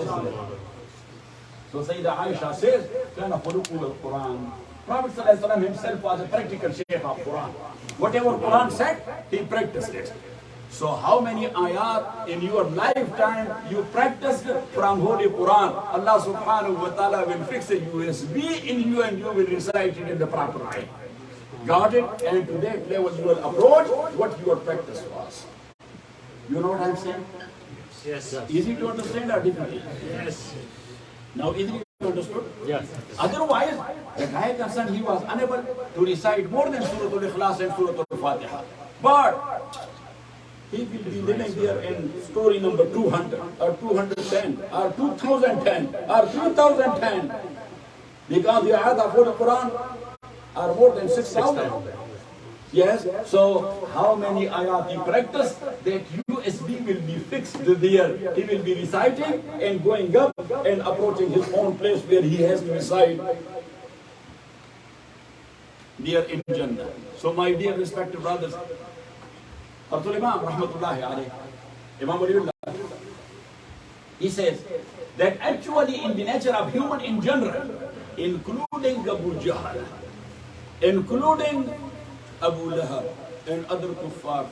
So Sayyidah Aisha says, Kana khuluqul al-Quran. Prophet ﷺ himself was a practical shaykh of Quran. Whatever Quran said, he practiced it. So how many ayat in your lifetime you practiced from Holy Quran? Allah subhanahu wa ta'ala will fix a USB in you and you will recite it in the proper way. Got it? And to that level you will approach what your practice was. You know what I'm saying? Yes. Easy to understand or difficult? Yes. Now easily understood? Yes. Otherwise, the guy concerned, he was unable to recite more than Surah Al-Ikhlas and Surah Al-Fatiha. But he will be living there in story number 200 or 210 or 2010 or 3010 because the ayat of the Quran are more than 6,000. Yes, so how many ayat he practiced, that USB will be fixed there. He will be reciting and going up and approaching his own place where he has to recite there in Jannah. So my dear respected brothers, Abdul Imam Rahmatullahi alayhi, Imam Waliullah, he says that actually in the nature of human in general, including Abu Jahl, including Abu Lahab and other kuffar,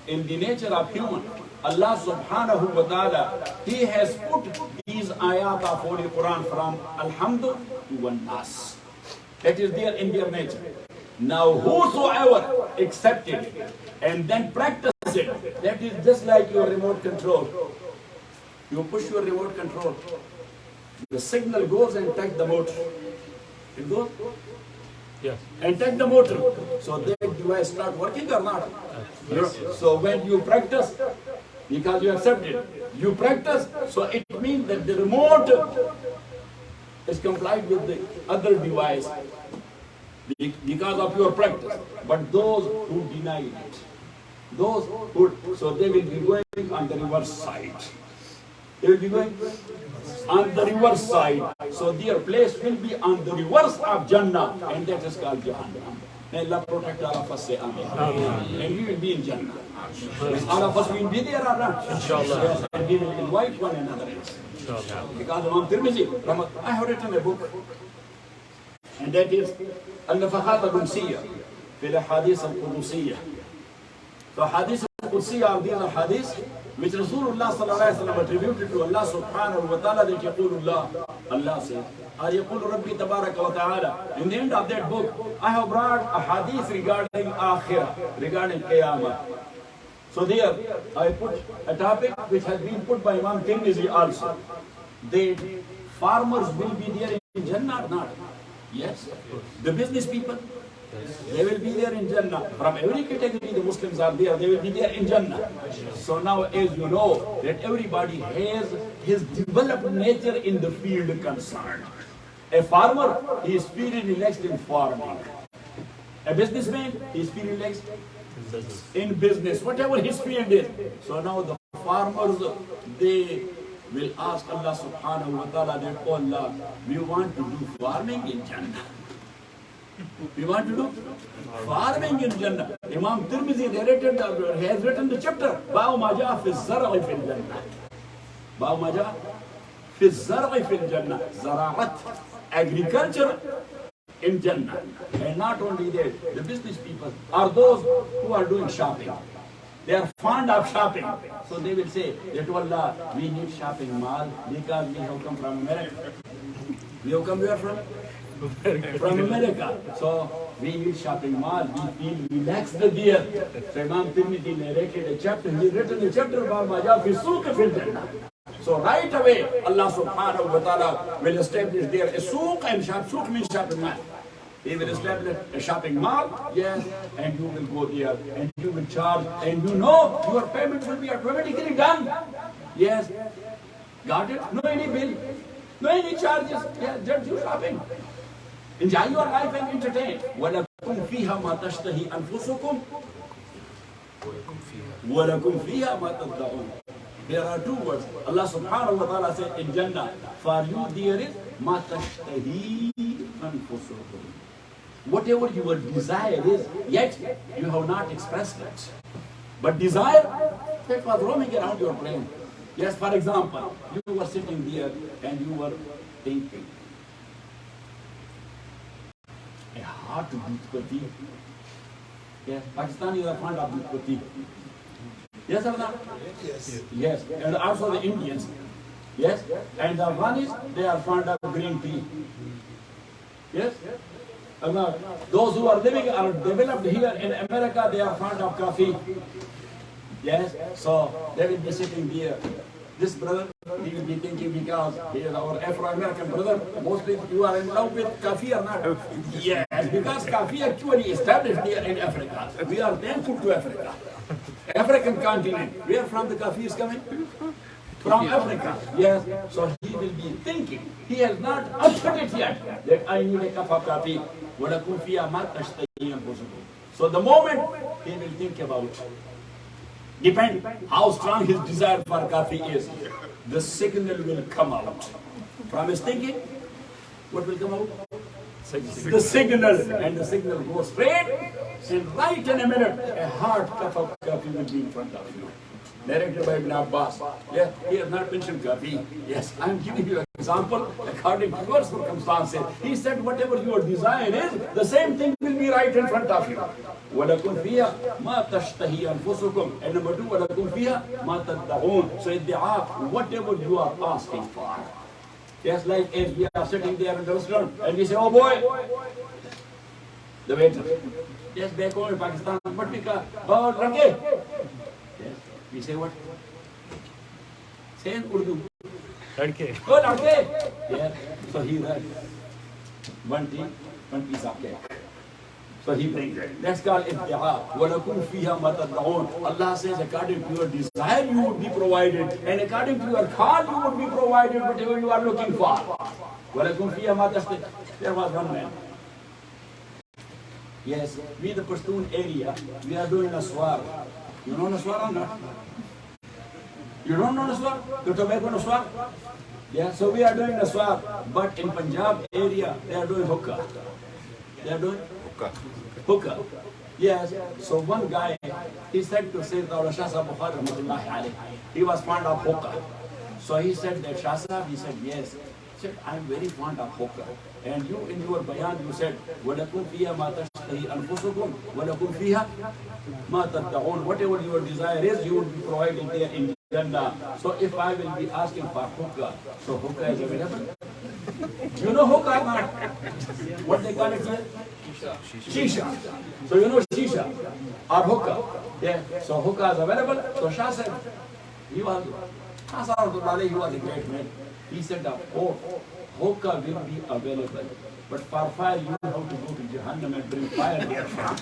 in the nature of human, Allah subhanahu wa ta'ala, He has put these ayat of Holy Quran from Alhamdu to An-Nas. That is there in their nature. Now whosoever accepted it and then practice it, that is just like your remote control. You push your remote control, the signal goes and take the motor. It goes? Yes. And take the motor. So that device start working or not? Yes. So when you practice, because you accept it, you practice, so it means that the remote is complied with the other device because of your practice. But those who deny it, those who, so they will be going on the reverse side. They will be going on the reverse side. So their place will be on the reverse of Jannah, and that is called Jahannam. May Allah protect all of us, say Amen. And we will be in Jannah. All of us will be there or not? Inshallah. Yes, and we will invite one another. Inshallah. Because Imam Tirmidhi, I have written a book, and that is Al-Nafaqat al-Qudsiyya fil Ahadith al-Qudsiyya. So Hadith al-Qudsiyya are these hadiths which Rasulullah sallallahu alaihi wasallam attributed to Allah subhanahu wa ta'ala, that yaqulullah, Allah says, or yaqul Rabbi tabaraka wa ta'ala. In the end of that book, I have brought a hadith regarding Akhirah, regarding Qiyamah. So there, I put a topic which has been put by Imam Tirmidhi also, that farmers will be there in Jannah or not? Yes. The business people, they will be there in Jannah. From every category the Muslims are there, they will be there in Jannah. So now, as you know, that everybody has his developed nature in the field concerned. A farmer, he is feeling relaxed in farming. A businessman, he is feeling relaxed in business, whatever his field is. So now the farmers, they will ask Allah subhanahu wa ta'ala that, oh Allah, we want to do farming in Jannah. We want to do farming in Jannah. Imam Tirmidhi narrated, has written the chapter, Ba'u Maja fi Zar'i fil Jannah. Ba'u Maja fi Zar'i fil Jannah. Zara'at, agriculture in Jannah. And not only that, the business people are those who are doing shopping. They are fond of shopping. So they will say that, Allah, we need shopping mall because we have come from America. We have come where from? From America. So we need shopping mall. We feel relaxed there. So Imam Tirmidhi narrated a chapter. He written a chapter about Maja fi Suq fil Jannah. So right away, Allah subhanahu wa ta'ala will establish there a suq, and suq means shopping mall. He will establish a shopping mall, yes, and you will go there and you will charge, and you know your payment will be automatically done. Yes, got it? No any bill, no any charges. Yes, just you shopping. Enjoy your life and entertain. وَلَكُمْ فِيهَا مَا تَشْتَهِي أَنفُسُكُمْ وَلَكُمْ فِيهَا مَا تَدَّعُونَ. There are two words. Allah subhanahu wa ta'ala said in Jannah, for you there is مَا تَشْتَهِي أَنفُسُكُمْ. Whatever your desire is, yet you have not expressed it. But desire, that was roaming around your brain. Yes, for example, you were sitting there and you were thinking, a hot dudpati. Yes, Pakistanis are fond of dudpati. Yes or not? Yes. Yes, and also the Indians. Yes, and the Afghanis, they are fond of green tea. Yes? Those who are living or developed here in America, they are fond of coffee. Yes, so they will be sitting there. This brother, he will be thinking because he is our Afro-American brother, mostly you are in love with coffee or not? Yes, because coffee actually established here in Africa. We are thankful to Africa. African continent, where from the coffee is coming? From Africa, yes. So he will be thinking, he has not uttered it yet, that I need a cup of coffee. So the moment he will think about, depend how strong his desire for coffee is, the signal will come out. From his thinking, what will come out? The signal, and the signal goes straight, and right in a minute, a hot cup of coffee will be in front of you. Directed by Ibn Abbas. Yes, he has not mentioned coffee. Yes, I am giving you an example according to your circumstances. He said whatever your desire is, the same thing will be right in front of you. وَلَكُمْ فِيهَا مَا تَشْتَهِي أَنفُسُكُمْ. And number two, وَلَكُمْ فِيهَا مَا تَدَّعُونَ. So iddi'a, whatever you are asking for. Yes, like if we are sitting there in the restaurant and we say, oh boy, the waiter. Yes, back home in Pakistan, what we call, oh, Range. Yes, we say what? Say in Urdu. Ladke. Oh, Ladke. Yeah, so he read one tea, one piece of cake. So he brings it. That's called ibti'a. وَلَكُمْ فِيهَا مَا تَدَّعُونَ. Allah says according to your desire you would be provided, and according to your call you would be provided whatever you are looking for. وَلَكُمْ فِيهَا مَا تَشْتَهِي. There was one man. Yes, we the Pashtun area, we are doing Naswar. You know Naswar or not? You don't know Naswar? The tobacco Naswar? Yeah, so we are doing Naswar. But in Punjab area, they are doing hookah. They are doing hookah. Yes. So one guy, he said to Sayyidina Shah Sahib Bukhari rahmatullahi alayhi, he was fond of hookah. So he said that Shah Sahib, he said yes. He said, I am very fond of hookah. And you in your bayan you said, وَلَكُمْ فِيهَا مَا تَشْتَهِي أَنفُسُكُمْ وَلَكُمْ فِيهَا مَا تَدَّعُونَ. Whatever your desire is, you will be provided there in Jannah. So if I will be asking for hookah, so hookah is available? You know hookah or not? What they call it here? Shisha. So you know shisha or hookah. Yeah. So hookah is available. So Shah said, he was a great man. He said, hookah will be available. But for fire, you have to go to Jahannam and bring fire there from.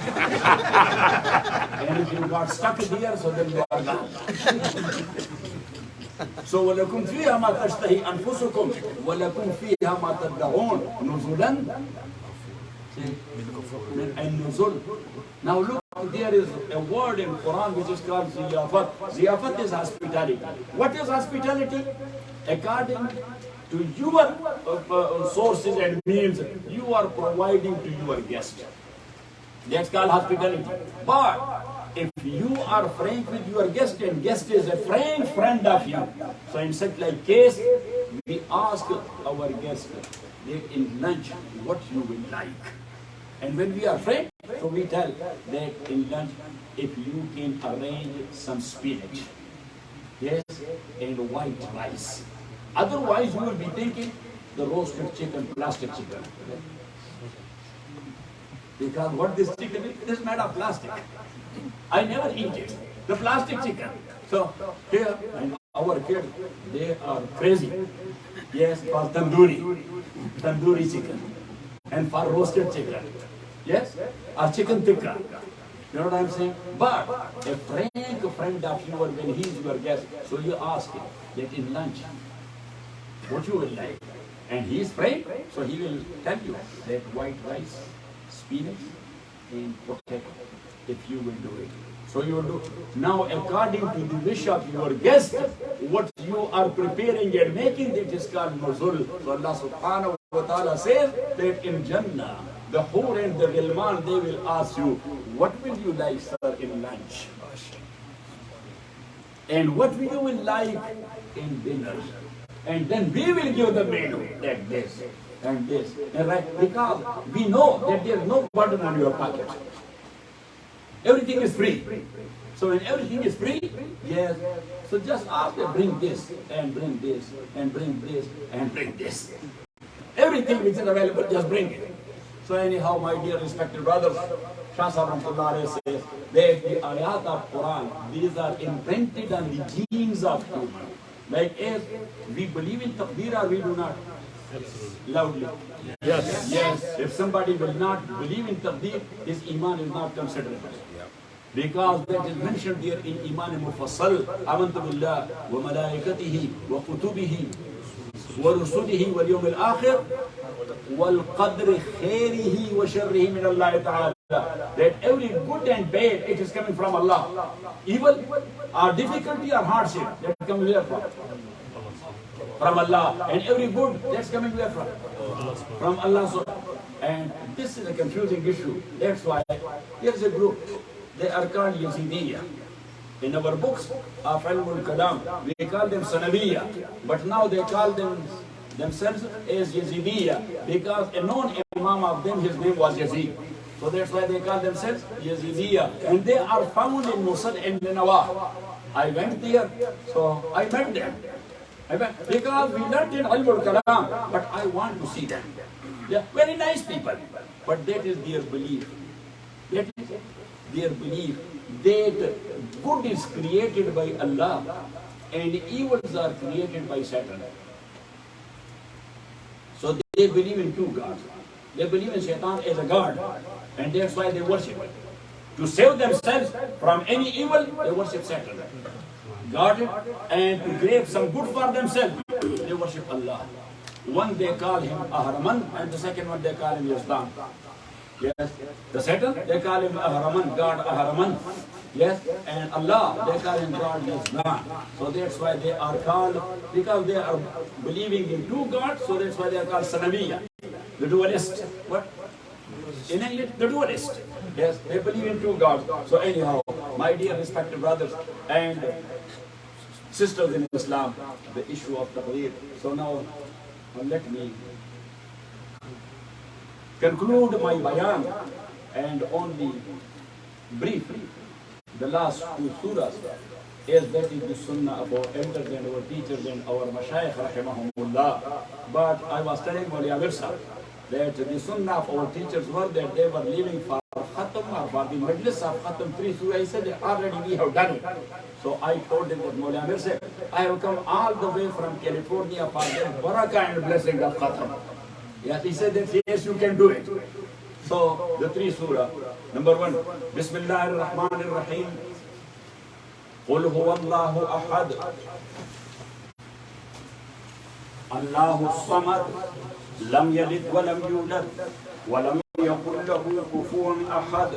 And if you got stuck there, so then you are gone. So وَلَكُمْ فِيهَا مَا تَشْتَهِي أَنفُسُكُمْ وَلَكُمْ فِيهَا مَا تَدَّعُونَ نُزُلًا and nuzul. Now look, there is a word in Quran which is called ziyafat. Ziyafat is hospitality. What is hospitality? According to your sources and means, you are providing to your guest. That's called hospitality. But if you are frank with your guest and guest is a frank friend of you, so in such like case, we ask our guest that in lunch what you will like. And when we are frank, so we tell that in lunch, if you can arrange some spinach, yes, and white rice. Otherwise, you will be thinking the roasted chicken, plastic chicken. Because what this chicken is, it is made of plastic. I never eat it. The plastic chicken. So here, and our kids, they are crazy. Yes, for tandoori chicken, and for roasted chicken. Yes, or chicken tikka. You know what I'm saying? But a frank friend of yours, when he is your guest, so you ask him that in lunch, what you will like, and he is frank, so he will tell you that white rice, spinach, and potato, if you will do it. So you will do. Now, according to the wish of your guest, what you are preparing and making, that is called nuzul. So Allah subhanahu wa ta'ala says that in Jannah, the Hur and the Gilman, they will ask you, what will you like, sir, in lunch? and what we will like in dinner. And then we will give the menu like this and this. And right, because we know that there is no burden on your pocket. Everything is free. So when everything is free, yes, so just ask them, bring this and bring this and bring this and bring this. Everything which is available, just bring it. So anyhow, my dear respected brothers, Shah Sahib Rahmatullah says that the ayat of Quran, these are imprinted on the genes of human. Like as we believe in taqdeer or we do not? Absolutely. Loudly. Yes. Yes. If somebody will not believe in taqdeer, his iman is not considered. Because that is mentioned there in Iman Mufassal, Amantu Billah wa malaikatihi wa kutubihi wa rusulihi wal yawm al-akhir wal qadri khairihi wa sharrihi min Allah ta'ala. That every good and bad, it is coming from Allah. Evil or difficulty or hardship, that comes where from? From Allah. And every good, that's coming where from? From Allah. So, and this is a confusing issue. That's why there is a group. They are called Yazidiyya. In our books of Ilmul Kalam, we call them Sanawiyya. But now they call themselves as Yazidiyya because a known imam of them, his name was Yazid. So that's why they call themselves Yazidiyya. And they are found in Mosul and Nineveh. I went there, so I met them. Because we learned in Ilmul Kalam, but I want to see them. They are very nice people. But that is their belief. That is their belief that good is created by Allah and evils are created by Satan. So they believe in two gods. They believe in Shaitan as a god, and that's why they worship it. To save themselves from any evil, they worship Satan. Got it? And to grab some good for themselves, they worship Allah. One they call him Ahraman, and the second one they call him Yazdan. Yes, the Satan, they call him Ahraman, God Ahraman. Yes, and Allah, they call him God Yazdan. So that's why they are called, because they are believing in two gods, so that's why they are called Sanawiyya, the dualist. What? In English, the dualist. Yes, they believe in two gods. So anyhow, my dear respected brothers and sisters in Islam, the issue of taqdeer. So now, let me conclude my bayan and only briefly the last two surahs, as that is the sunnah of our elders and our teachers and our mashayikh rahimahumullah. But I was telling Mawliya Mirza that the sunnah of our teachers were that they were leaving for Khatam or for the majlis of Khatam 3 surah. He said already we have done it. So I told him that Mawliya Mirza, I have come all the way from California for the barakah and blessing of Khatam. Yes, he said that yes, you can do it. So the 3 surah. Number 1, Bismillahir Rahmanir Rahim. Qul huwallahu ahad. Allahu samad. Lam yalid wa lam yulad. Wa lam yakul lahu kufuwan ahad.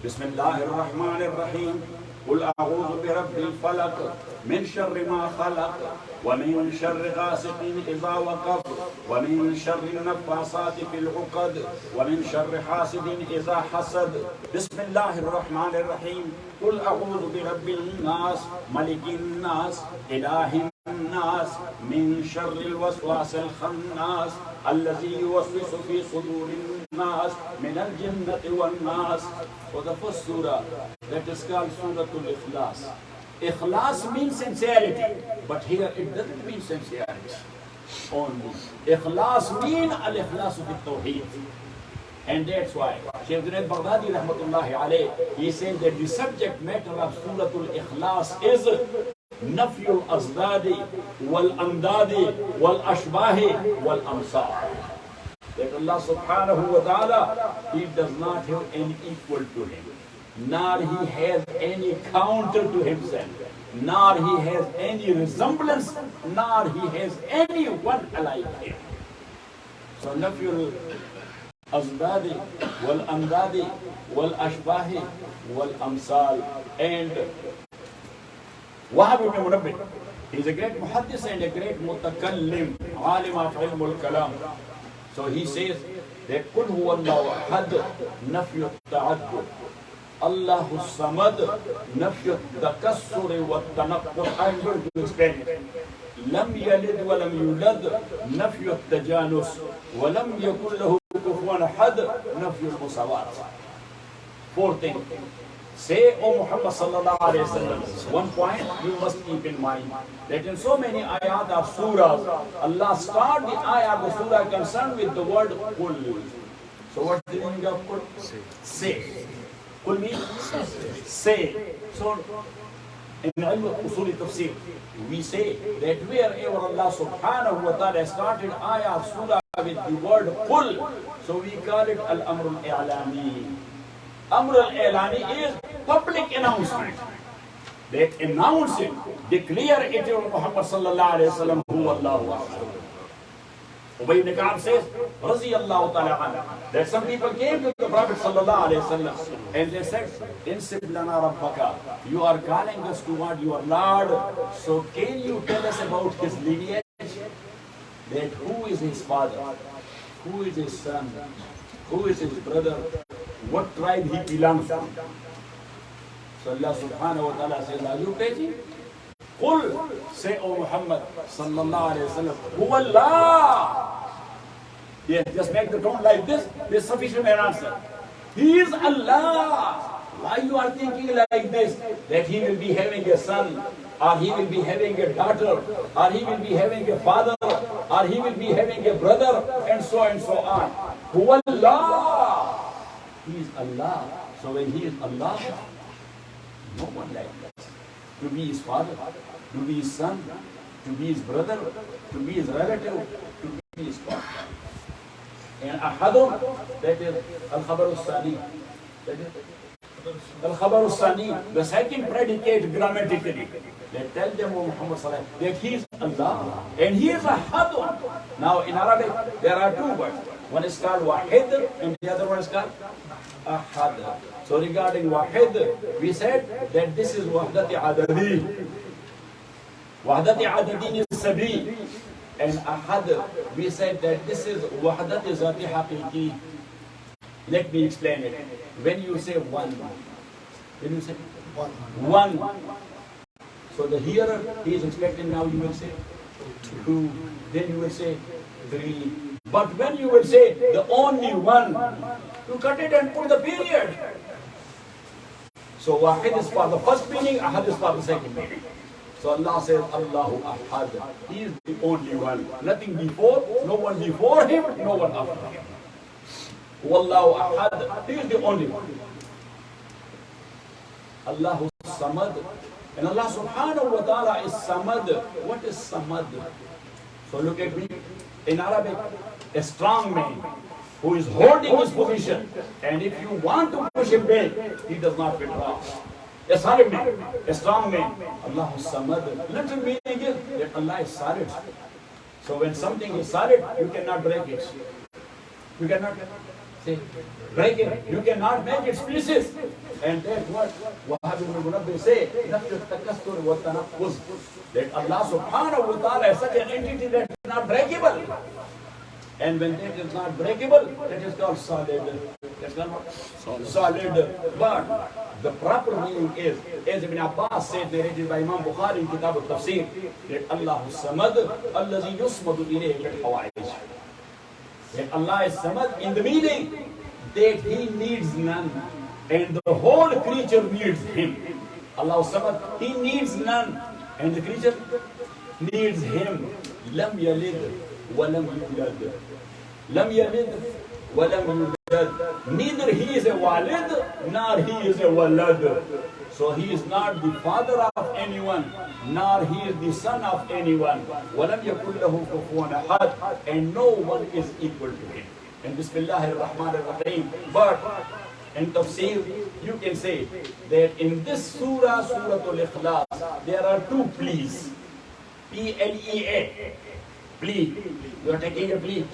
Bismillahir Rahmanir Rahim. قل أعوذ برب الفلق من شر ما خلق ومن شر غاسق إذا وقب ومن شر النفاثات في العقد ومن شر حاسد إذا حسد بسم الله الرحمن الرحيم قل أعوذ برب الناس ملك الناس إله الناس من شر الوسواس الخناس الذي يوسوس في صدور الناس من الجنة والناس. For the first surah, that is called Surah Al-Ikhlas. Ikhlas means sincerity, but here it doesn't mean sincerity only. Ikhlas means al-ikhlas fi tawheed. And that's why Shaykh Junaid Baghdadi rahmatullahi alayh, he said that the subject matter of Surah Al-Ikhlas is Nafyul Azdadi wal Amdadi wal Ashbahi wal Amsar. That Allah subhanahu wa ta'ala, He does not have any equal to Him, nor He has any counter to Himself, nor He has any resemblance, nor He has anyone like Him. So Nafyul Azdadi wal Amdadi wal Ashbahi wal Amsal. And Wahab ibn Munabbih, he is a great muhaddis and a great mutakallim, alim of ilmul kalam. So he says that Qul huwallahu ahad nafyu ta'addud. Allahu Samad, Nafyu Takassur wa Tanaqqur. I'm going to explain it. Lam yalid wa lam yulad, Nafyu Tajanus, wa lam yakun lahu kufuwan ahad, Nafyu Musawat. Four things. Say, O Muhammad sallallahu alayhi wa sallam, one point you must keep in mind, that in so many ayat of surahs, Allah start the ayat of surah concerned with the word Qul. So what is the meaning of Qul? Say. Qul means say. So in ilm usul tafsir, we say that wherever Allah subhanahu wa ta'ala started ayat of surah with the word Qul, so we call it al-amr al-i'lami. Amr al-i'lani is public announcement. They announce it, declare it to Muhammad sallallahu alayhi wa sallam, who Allahu Akbar. Ubay ibn Ka'ab says, Raziyallahu ta'ala anhu, that some people came to the Prophet sallallahu alayhi wa sallam and they said, Insib lana rabbaka, you are calling us toward your Lord, so can you tell us about his lineage? That who is his father, who is his son, who is his brother, what tribe he belongs to. So Allah subhanahu wa ta'ala says, are you crazy? Qul, say, O Muhammad sallallahu alayhi wa sallam, Hu Allah. Yes, just make the tone like this, there's sufficient answer. He is Allah. Why you are thinking like this? That he will be having a son, or he will be having a daughter, or he will be having a father, or he will be having a brother, and so on. Hu Allah. He is Allah. So when he is Allah, no one like that. To be his father, to be his son, to be his brother, to be his relative, to be his partner. And Ahadun, that is Al-Khabar al-Sani. That is Al-Khabar al-Sani, the second predicate grammatically. They tell them, O Muhammad sallallahu alaihi wasallam, that he is Allah. And he is Ahadun. Now in Arabic, there are two words. One is called Wahid, and the other one is called Ahad. So regarding Wahid, we said that this is Wahdati Adadi. Wahdati Adadi is Sabi. And Ahad, we said that this is Wahdati Zati Haqiqi. Let me explain it. When you say one, when you say one, so the hearer, he is expecting now you will say two, then you will say three. But when you will say the only one, you cut it and put the period. So Wahid is for the first meaning, Ahad is for the second meaning. So Allah says, Allahu Ahad. He is the only one. Nothing before, no one before him, no one after him. Wallahu Ahad. He is the only one. Allahu Samad. And Allah subhanahu wa ta'ala is Samad. What is Samad? So look at me. In Arabic, a strong man who is holding his position, and if you want to push him back, he does not withdraw. A solid man, a strong man. Allah is Samad. Little meaning is that Allah is solid. So when something is solid, you cannot break it. You cannot say break it. You cannot make it pieces. And that's what Wahhabi ibn Munabbi say, that Allah subhanahu wa ta'ala is such an entity that is not breakable. And when that is not breakable, that is called solid. That's called solid. But the proper meaning is, as Ibn Abbas said, narrated by Imam Bukhari in Kitab al-Tafsir, that Allah is Samad, allazi yusmadu ilayhi bil-hawa'ij. That Allah is Samad in the meaning that he needs none. And the whole creature needs him. Allah Samad, he needs none. And the creature needs him. Lam yalid wa lam yulad. Lam yalid wa lam yulad. Neither he is a walid, nor he is a walad. So he is not the father of anyone, nor he is the son of anyone. Wa lam yakul lahu kufuwan ahad. And no one is equal to him. And Bismillahir Rahmanir Rahim. But in tafsir, you can say that in this surah, Suratul Ikhlas, there are two pleas. P-L-E-A. Plea. You are taking a plea.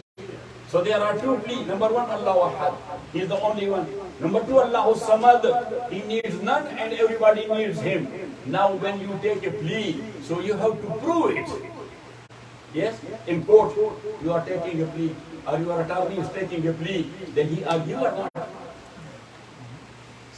So there are two pleas. Number one, Allah Ahad. He is the only one. Number two, Allah Samad. He needs none and everybody needs him. Now when you take a plea, so you have to prove it. Yes? In court, you are taking a plea, or your attorney is taking a plea, then he argue or not?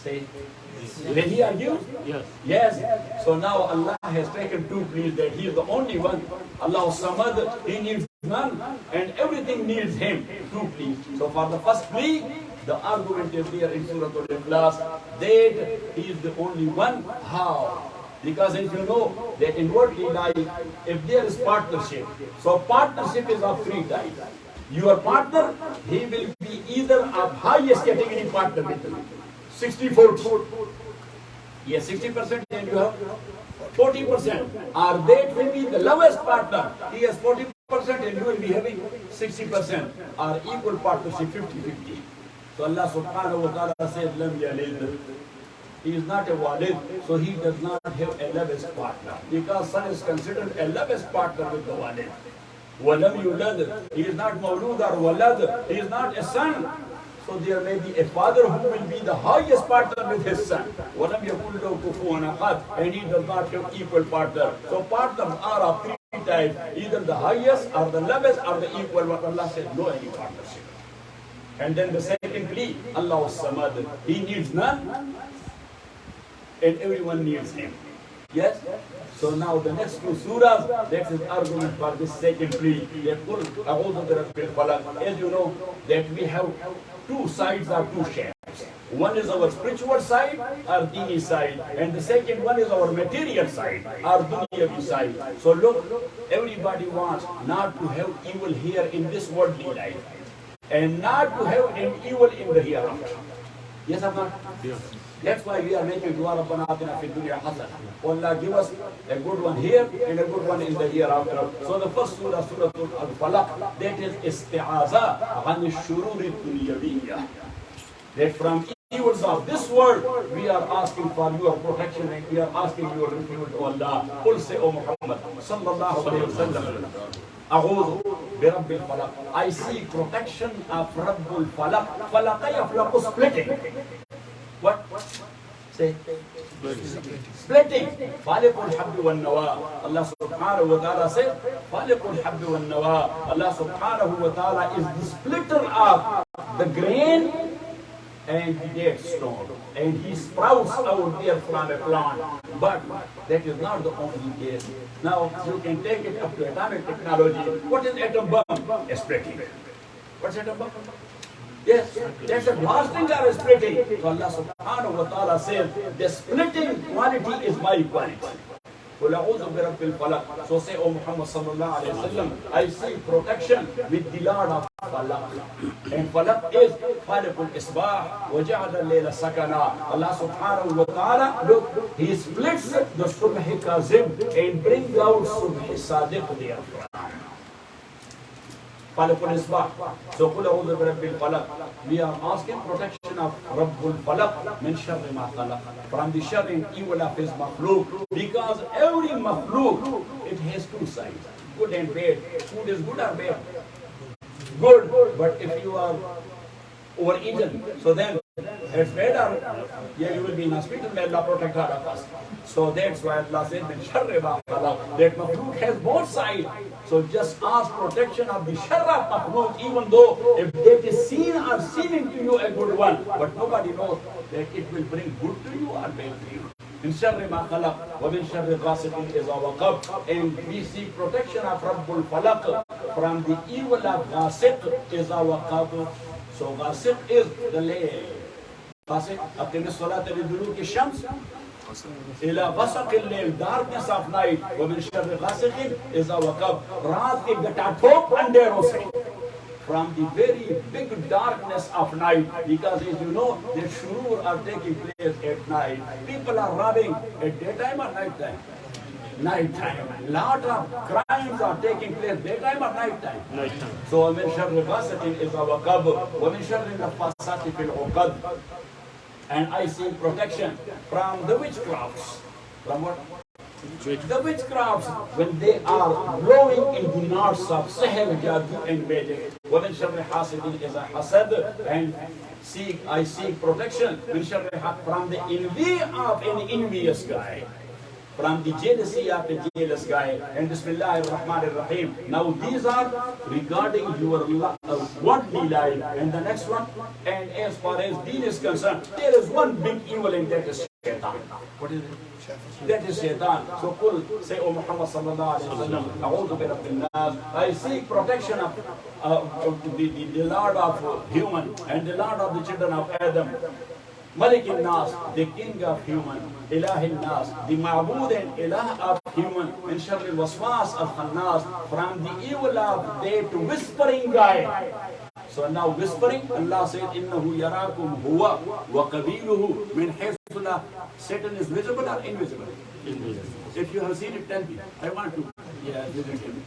Say, will he argue? Yes. Yes. So now Allah has taken two pleas that He is the only one. Allah Samad, He needs none, and everything needs Him. Two pleas. So for the first plea, the argument is there in Surah Al-Ikhlas that He is the only one. How? Because if you know that inwardly life, if there is partnership, so partnership is of three types. Your partner, he will be either of highest category partner with you. 60-40. Yes, 60% and you have 40%. Or that will be the lowest partner. He has 40% and you will be having 60%. Or equal partnership 50-50. So Allah subhanahu wa ta'ala said, Lam yalid. He is not a walid, so he does not have a lowest partner. Because son is considered a lowest partner with the walid. Walam yulad. He is not mawlud or walad. He is not a son. So there may be a father who will be the highest partner with his son. Walam yakul lahu kufuwan ahad. And he does not have equal partner. So partners are of three types. Either the highest or the lowest or the equal. What Allah said, no any partnership. And then the second plea, Allah Samad. He needs none. And everyone needs Him. Yes? So now the next two surahs, that is argument for this second plea. As you know, that we have two sides or two shapes. One is our spiritual side, our dini side, and the second one is our material side, our dunyavi side. So look, everybody wants not to have evil here in this worldly life, and not to have an evil in the hereafter. Yes or not? Yes. That's why we are making dua Rabbana atina fid dunya hasana. Allah give us a good one here and a good one in the hereafter. So the first surah, Surah Al-Falaq, that is isti'aza an ash-shurur ad-dunyawiyya. That from evils of this world, we are asking for your protection and we are asking your refuge, O Allah. Qul say, O Muhammad, sallallahu alayhi wa sallam, أعوذ برب الفلق. I seek protection of Rabbul Falaq. Falaq yaflaq, splitting. What? Say. Splitting. Faliqul habbi wal nawa. Allah subhanahu wa ta'ala said, Faliqul habbi wal nawa. Allah subhanahu wa ta'ala is the splitter of the grain and the dead stone. And he sprouts out there from a plant. But that is not the only case. Now you can take it up to atomic technology. What is atom bomb? A splitting. What's atom bomb? Yes, that's a blasting or a splitting. So Allah subhanahu wa ta'ala says, the splitting quality is my quality. So say, O Muhammad sallallahu alayhi wa sallam, I seek protection with the Lord of Falaq. And Falaq is Faliqul Isbah, وَجَعَلَ اللَّيْلَ سَكَنًا. Allah subhanahu wa ta'ala, look, He splits the Subh Kazim and brings out Subh Sadiq therefrom. Faliqul Isbah. So قُلْ أَعُوذُ بِرَبِّ الْفَلَقِ. We are asking protection of Rabbul Falaq min sharri ma khalaq, from the sharri and evil of his makhluk. Because every makhluk, it has two sides, good and bad. Food is good or bad? Good. But if you are overeaten, so then it's bad or yeah, you will be in hospital. May Allah protect all of us. So that's why Allah said min sharri ma khalaq, that makhluk has both sides. So just ask protection of the sharr of makhluk, even though if that is seen or seeming to you a good one, but nobody knows that it will bring good to you or bad to you. In sharri ma khalaq wa min sharri ghasiqin idha waqab. And we seek protection of Rabbul Falaq from the evil of ghasiq idha waqab. So ghasiq is the layl. Ghasiq, aqim as-salata liduluki shams ila ghasaq al-layl, darkness of night. wa min sharri ghasiqin idha waqab. Raat ke gatathop andero se, from the very big darkness of night. Because as you know, the shurur are taking place at night. People are robbing at daytime or night time? Night time. Lot of crimes are taking place daytime or night time? Night time. So min sharri ghasiqin idha waqab wa min sharri naffasati fil 'uqad. And I seek protection from the witchcrafts. From what? The witchcrafts, when they are blowing in the knots of sihr, jadoo and magic. وَمِن شَرِّ حَاسِدٍ إِذَا حَسَدَ. And I seek protection from the envy of an envious guy. from the jealousy of a jealous guy. And Bismillah ar-Rahman ar-Rahim. Now these are regarding your worldly life. And the next one, and as far as deen is concerned, there is one big evil and that is shaitan. What is it? That is shaitan. So say, O Muhammad sallallahu alayhi wa sallam, A'udhu bi rabbil nas. I seek protection of the Lord of human and the Lord of the children of Adam. Malik al-Nas, the king of human, Ilah al-Nas, the Ma'bud and Ilah of human, and Sharr al-Waswas al-Khannas, from the evil of that whispering guy. So now whispering, Allah said, Innahu yarakum huwa wa qabiluhu min haythu la. Satan is visible or invisible? Invisible. If you have seen it, tell me. I want to visit him.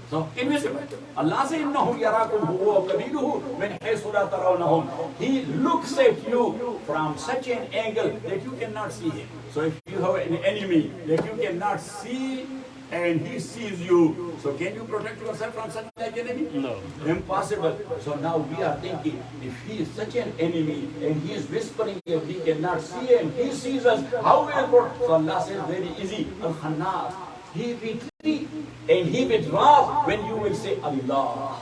So invisible. Allah says, Innahu yarakum huwa wa qabiluhu min haythu la tarawnahum. He looks at you from such an angle that you cannot see him. So if you have an enemy that you cannot see, and he sees you, so can you protect yourself from such an enemy? No. Impossible. So now we are thinking, if he is such an enemy and he is whispering and we cannot see and he sees us, how will we protect? So Allah says very easy, Al-Khannas. He retreats and he withdraws when you will say Allah.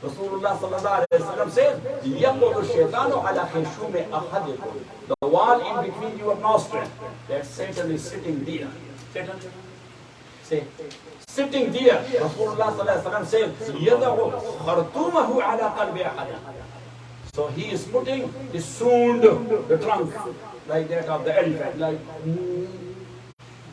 Rasulullah sallallahu alayhi wa sallam says, يَقُضُ الشَّيْطَانُ عَلَى خِشُومِ أَحَدِكُمْ. The wall in between your nostrils, that Satan is sitting there. Satan sitting there. Rasulullah sallallahu alaihi wasallam says, "Yadahu khartumahu ala qalbi ahad." So he is putting the sound, the trunk, like that of the elephant, like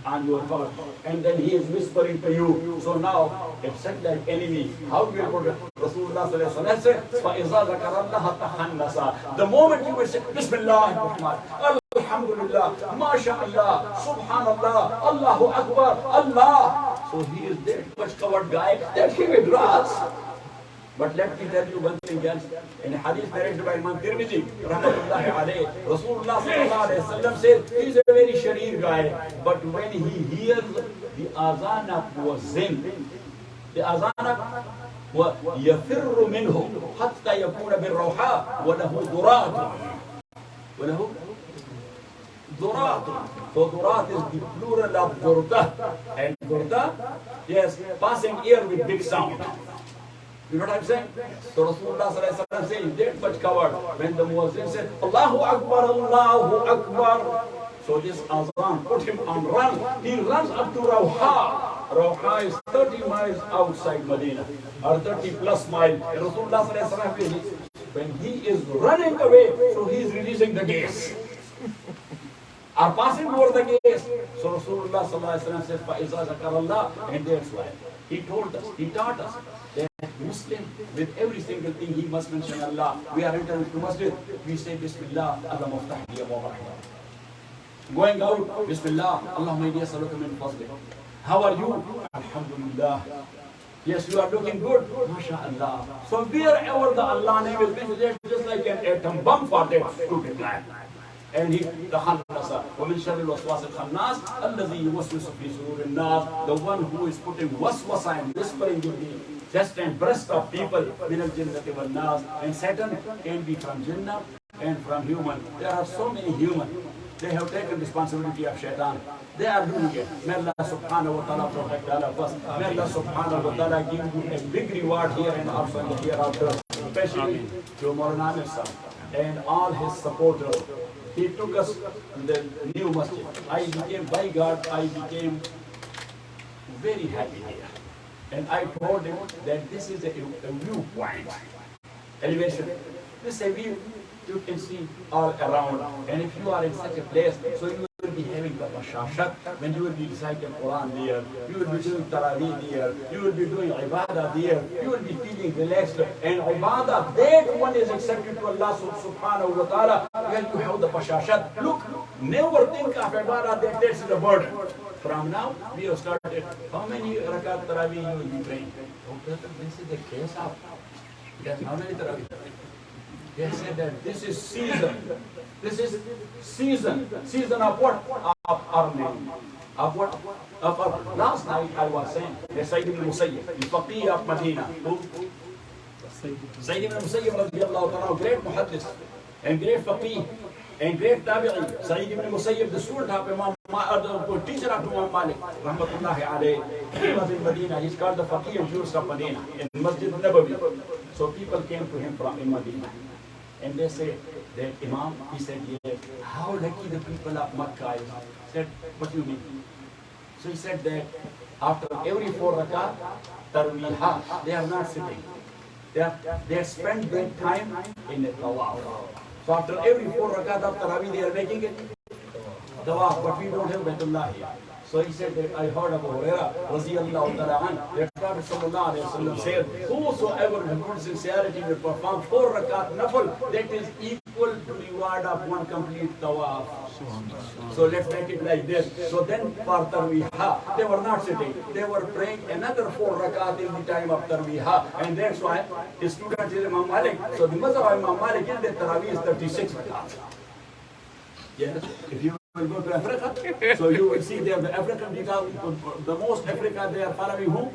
on your heart, and then he is whispering to you. So now, if such like enemy, how do you put it? Rasulullah sallallahu alaihi wasallam says, "فَإِذَا ذَكَرَ اللَّهَ تَخَنَّسَ." The moment you will say, Bismillah ar-Rahman, Alhamdulillah, MashaAllah, Subhanallah, Allahu Akbar, Allah. So he is that much covered guy that he withdraws. But let me tell you one thing else. In a hadith narrated by Imam Tirmidhi, rahmatullahi alayhi, Rasulullah sallallahu alayhi wa sallam says, he is a very sharir guy. But when he hears the azan of muazzin, the azan of وَيَفِرُّ مِنْهُ حَتَّى يَكُونَ بِالرَّوْحَاءِ وَلَهُ ضُرَاطٌ. وَلَهُ ضُرَاطٌ. So durat is the plural of durda. And durda, yes, passing air with big sound. You know what I'm saying? So Rasulullah sallallahu alaihi wasallam says that much covered. When the muazzin said, Allahu Akbar, Allahu Akbar. So this azan put him on run. He runs up to Rawha. Rawha is 30 miles outside Medina, or 30 plus miles. And Rasulullah sallallahu alaihi wasallam, when he is running away, so he is releasing the gas. Are passing over the gas. So Rasulullah sallallahu alaihi wasallam says, "Fa'iza zakarallah," and that's why he told us, he taught us that Muslim, with every single thing he must mention Allah. We are entering to masjid, we say Bismillah, Allah muftah liya wa barakatuh. Going out, Bismillah, Allahumma inni as'aluka min fadlik. How are you? Alhamdulillah. Yes, you are looking good. MashaAllah. So wherever the Allah name is mentioned, just like an atom bomb for that stupid man. And he, the Khannasa, وَمِنْ شَرِّ الْوَسْوَاسِ الْخَنَّاسِ الَّذِي يُوَسْوِسُ فِي صُدُورِ النَّاسِ. The one who is putting waswasa and whispering in the chest and breast of people, مِنَ الْجِنَّةِ وَالنَّاسِ. And Satan can be from Jinnah and from human. There are so many human. They have taken responsibility of shaitan. They are doing it. May Allah subhanahu wa ta'ala protect all of us. May Allah subhanahu wa ta'ala give you a big reward here and also in the hereafter. Especially to Maulana Amir Sahib and all his supporters. He took us to the new masjid. I became, by God, I became very happy here. And I told him that this is a viewpoint. Elevation. This is a view you can see all around. And if you are in such a place, so you will be having the bashashat, when you will be reciting Quran there, you will be doing Taraweeh there, you will be doing Ibadah there, you will be feeling relaxed. And Ibadah, that one is accepted to Allah subhanahu wa ta'ala when you have the bashashat. Look, never think of Ibadah that that's the burden. From now, we have started. How many rakat Taraweeh you will be praying? Oh, this is the case of. Yes, how many Taraweeh? They said that this is season. This is season. Season of what? Of earning. Of what? Of earning. Last night I was saying that Sayyid ibn Musayyib, the faqih of Medina, who? Sayyid ibn Musayyib radiallahu ta'ala, great muhaddis and great faqih and great tabi'i. Sayyid ibn Musayyib, the student of Imam the teacher of Imam Malik, rahmatullahi alayhi, he was in Medina. He's called the Faqih of Jews of Medina, in Masjid Nabawi. So people came to him from in Medina. And they said that Imam, he said, yeah, how lucky the people of Makkah is. He said, what do you mean? So he said that after every 4 rakat, tarweeha, they are not sitting. They spend their time in a tawaf. So after every 4 rakat of Tarawih, they are making it tawaf, but we don't have Baitullah here. So he said that I heard Abu Hurairah, Raziyallahu ta'ala anhu, that Prophet sallallahu alayhi wa sallam said, whosoever with good sincerity will perform 4 rakat nafal, that is equal to reward of 1 complete tawaf. So let's make it like this. So then for Tarweeha, they were not sitting. They were praying another 4 rakat in the time of Tarweeha. And that's why his student is Imam Malik. So the mazhab of Imam Malik is that Tarawih is 36 rakat. Yes, if you will go to Africa, so you will see there the African people, the most Africa, they are following who?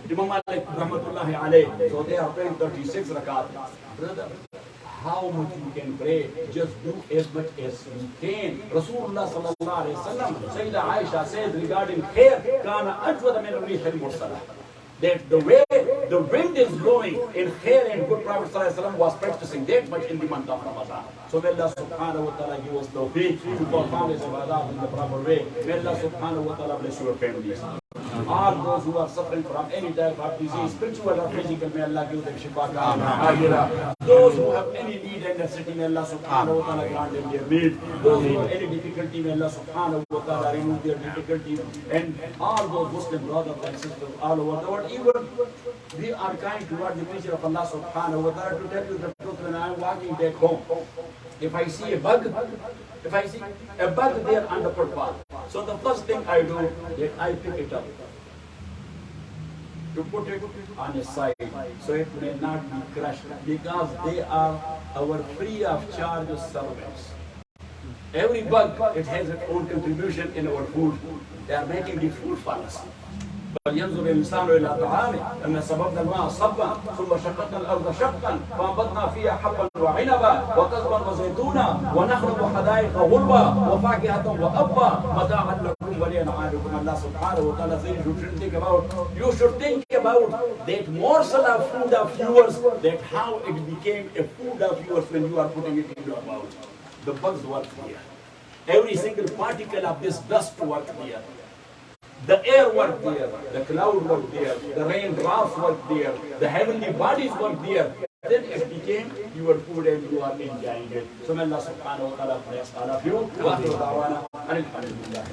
Imam Malik, rahmatullahi alayhi. So they are praying 36 rakat. Brother, how much you can pray, just do as much as you can. Rasulullah sallallahu alayhi wa sallam, Sayyidah Aisha says regarding hair, kana ajwada min rih al-mursala. That the way the wind is blowing in hair, and good Prophet sallallahu alayhi wa sallam was practicing that much in the month of Ramadan. So may Allah subhanahu wa ta'ala give us tawfiq to perform his ibadah in the proper way. May Allah subhanahu wa ta'ala bless your families. All those who are suffering from any type of disease, spiritual or physical, may Allah give them shifa. Those who have any need and necessity, may Allah subhanahu wa ta'ala grant them their need. Those who have any difficulty, may Allah subhanahu wa ta'ala remove their difficulty. And all those Muslim brothers and sisters all over the world, even we are kind toward the creature of Allah subhanahu wa ta'ala. To tell you the truth, when I am walking back home, if I see a bug there on the footpath, so the first thing I do is I pick it up to put it on a side so it may not be crushed, because they are our free of charge servants. Every bug, it has its own contribution in our food. They are making the food for us. فلينظر الإنسان إلى طعامه أن صببنا الماء صبا ثم شققنا الأرض شقا فأنبتنا فيها حبا وعنبا وقضبا وزيتونا ونخلا وحدائق غلبا وفاكهة وأبا متاعا لكم ولأنعامكم. Allah subhanahu wa ta'ala says you should think about that morsel of food of yours, that how it became a food of yours when you are putting it in your mouth. The bugs work here. Every single particle of this dust works here. The air worked there, the cloud worked there, the raindrops worked there, the heavenly bodies worked there. Then it became your food and you are enjoying it. So may Allah subhanahu wa ta'ala bless all of you. Wa akhiru da'wana alhamdulillah.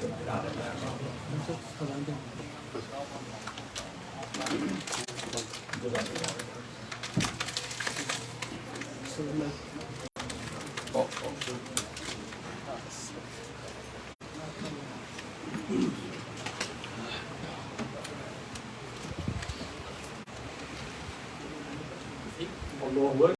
Allah